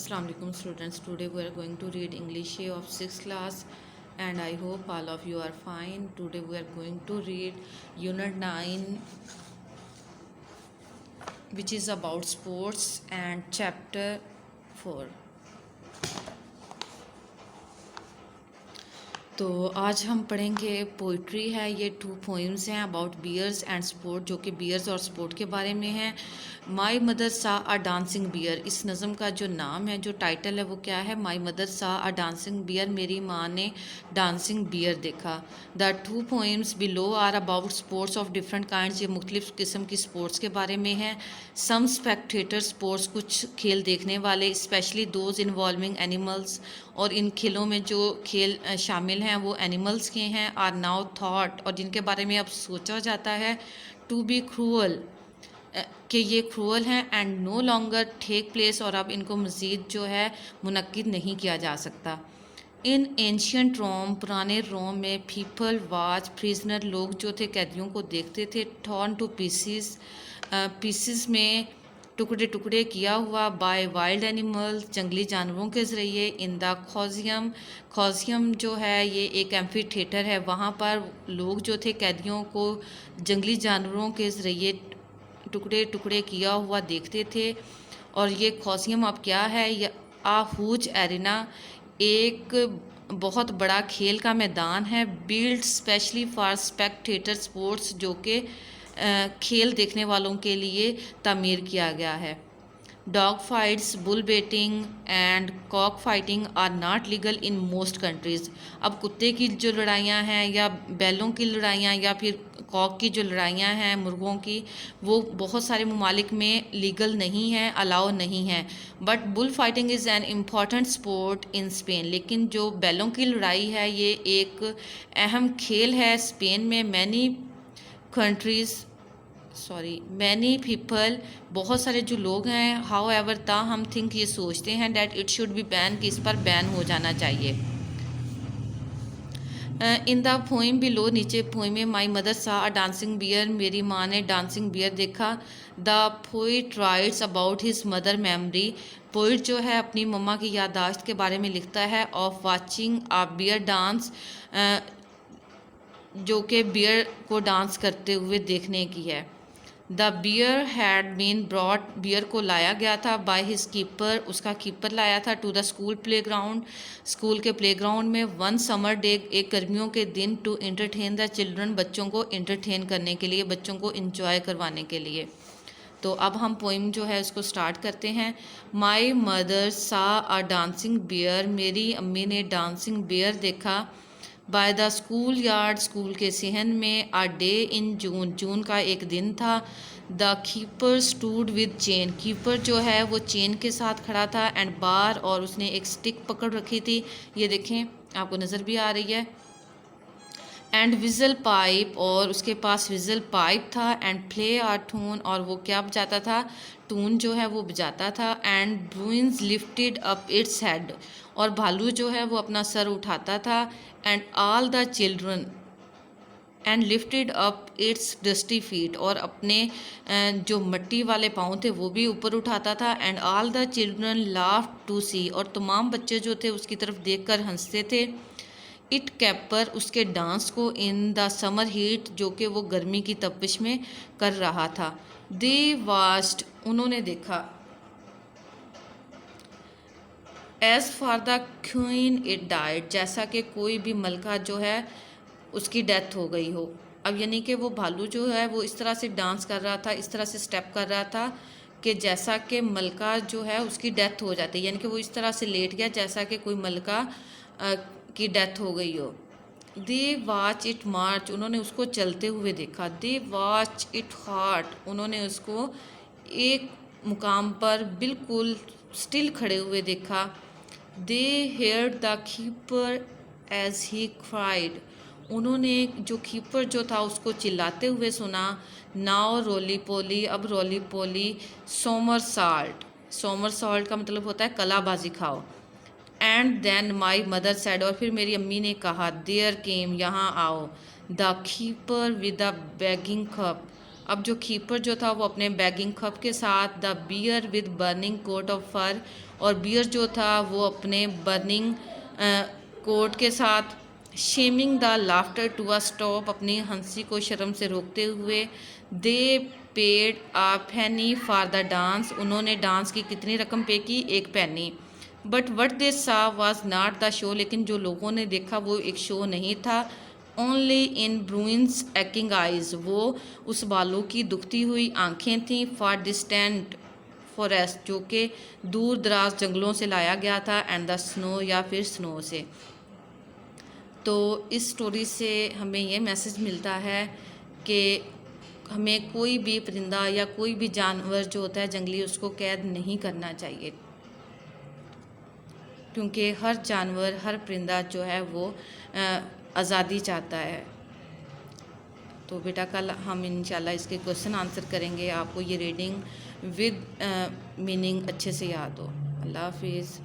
Assalamu alaikum students. Today we are going to read English of 6th class and I hope all of you are fine. Today we are going to read Unit 9 which is about sports and chapter 4. तो आज हम पढ़ेंगे poetry है। ये 2 poems हैं about bears and sport, जो कि bears और स्पोर्ट के बारे में हैं। माई मदर सा अ डांसिंग बियर, इस नज़म का जो नाम है, जो टाइटल है वो क्या है? माई मदर सा अ डांसिंग बियर, मेरी माँ ने डांसिंग बियर देखा। The 2 poems below are about sports of different kinds, ये मुख्तलिफ किस्म की स्पोर्ट्स के बारे में है। सम स्पेक्टेटर स्पोर्ट्स, कुछ खेल देखने वाले, स्पेशली दोज इन्वॉल्विंग एनिमल्स, और इन खेलों में जो खेल शामिल हैं वो एनिमल्स के हैं। आर नाउ थॉट, और जिनके बारे में अब सोचा जाता है, टू बी क्रूअल, कि ये क्रूअल हैं, and no longer take place, और अब इनको मज़ीद जो है मुनक्किद नहीं किया जा सकता। इन एंशियंट रोम, पुराने रोम में, पीपल वाच प्रिजनर, लोग जो थे कैदियों को देखते थे, टॉर्न टू पीसीस, पीसीस में टुकड़े टुकड़े किया हुआ, बाय वाइल्ड एनिमल्स, जंगली जानवरों के ज़रिए। इन द खौजियम, खौजियम जो है ये एक एम्फी थिएटर है, वहाँ पर लोग जो थे कैदियों को जंगली जानवरों के ज़रिए टुकड़े टुकड़े किया हुआ देखते थे। और ये खौजियम अब क्या है? ये आ हुज एरिना, एक बहुत बड़ा खेल का मैदान है। Build specially for Spectator sports, जो कि खेल देखने वालों के लिए तामीर किया गया है। Dog fights, bull baiting and cock fighting are not legal in most countries. अब कुत्ते की जो लड़ाइयाँ हैं, या बैलों की लड़ाइयाँ, या फिर कॉक की जो लड़ाइयाँ हैं मुर्गों की, वो बहुत सारे ममालिक में लीगल नहीं हैं, अलाउ नहीं हैं। But bull fighting is an important sport in Spain, लेकिन जो बैलों की लड़ाई है ये एक अहम खेल है स्पेन में। मैनी पीपल, बहुत सारे जो लोग हैं, हाउ एवर ताहम थिंक, ये सोचते हैं, that it should be ban, कि इस पर बैन हो जाना चाहिए। इन द पोइम बिलो, नीचे पोइम में, माई मदर सा अ डांसिंग बियर, मेरी माँ ने डांसिंग बियर देखा। The poet writes about his mother memory, poet जो है अपनी मम्मा की याददाश्त के बारे में लिखता है। Of watching a bear dance, जो कि बियर को डांस करते हुए देखने की है। The bear had been brought, bear को लाया गया था, बाय हिज कीपर, उसका कीपर लाया था, to the school playground, school के प्ले ग्राउंड में। वन समर डे, एक गर्मियों के दिन, टू एंटरटेन द चिल्ड्रन, बच्चों को एंटरटेन करने के लिए, बच्चों को इंजॉय करवाने के लिए। तो अब हम पोइम जो है उसको स्टार्ट करते हैं। माई मदर सा अ डांसिंग बियर, मेरी अम्मी ने डांसिंग बियर देखा। By the school yard, school के सहन में। अ डे इन जून, जून का एक दिन था। The keeper stood with chain, keeper जो है वो चेन के साथ खड़ा था, एंड बार, और उसने एक स्टिक पकड़ रखी थी, ये देखें आपको नज़र भी आ रही है। एंड विज़ल पाइप, और उसके पास विज़ल पाइप था। एंड प्ले आर टून, और वो क्या बजाता था? टून जो है वो बजाता था। And Bruins lifted up its head, और भालू जो है वो अपना सर उठाता था। And all the children, and lifted up its dusty feet, और अपने जो मट्टी वाले पाँव थे वो भी ऊपर उठाता था। And all the children laughed to see, और तमाम बच्चे जो थे उसकी तरफ देखकर हंसते थे। इट कैपर, उसके डांस को। इन द समर हीट, जो कि वो गर्मी की तपिश में कर रहा था। दे वास्ट, उन्होंने देखा। As for the queen it died, जैसा कि कोई भी मलका जो है उसकी डेथ हो गई हो। अब यानी कि वो भालू जो है वो इस तरह से डांस कर रहा था, इस तरह से स्टेप कर रहा था, कि जैसा कि मलका जो है उसकी डेथ हो जाती है, यानी कि वो इस तरह से लेट गया जैसा कि कोई मलका की डेथ हो गई हो। दे वॉच इट मार्च, उन्होंने उसको चलते हुए देखा। दे वॉच इट हार्ट, उन्होंने उसको एक मुकाम पर बिल्कुल स्टिल खड़े हुए देखा। They heard the keeper as he cried, उन्होंने जो कीपर जो था उसको चिल्लाते हुए सुना। नाउ रोली पोली, अब roly poly. Somersault, somersault का मतलब होता है कलाबाजी खाओ। And then my mother said, और फिर मेरी अम्मी ने कहा, देयर केम, यहाँ आओ। The keeper with the bagging cup, अब जो कीपर जो था वो अपने बैगिंग कप के साथ। The bear with burning coat of fur, और बियर जो था वो अपने बर्निंग कोट के साथ shaming the laughter to a stop, अपनी हंसी को शर्म से रोकते हुए, दे पेड आ पैनी फॉर द डांस, उन्होंने डांस की कितनी रकम पे की, 1 पैनी। बट वट दे सा वॉज नॉट द शो, लेकिन जो लोगों ने देखा वो एक शो नहीं था। ओनली इन ब्रूइंस एक्किंग आइज, वो उस बालों की दुखती हुई आंखें थीं। फॉर डिस्टेंट फॉरेस्ट, जो कि दूर दराज जंगलों से लाया गया था। एंड द स्नो, या फिर स्नो से। तो इस स्टोरी से हमें ये मैसेज मिलता है कि हमें कोई भी परिंदा या कोई भी जानवर जो होता है जंगली, उसको कैद नहीं करना चाहिए, क्योंकि हर जानवर, हर परिंदा जो है वो आज़ादी चाहता है। तो बेटा कल हम इंशाल्लाह इसके क्वेश्चन आंसर करेंगे, आपको ये रीडिंग विद मीनिंग अच्छे से याद हो। अल्लाह हाफिज़।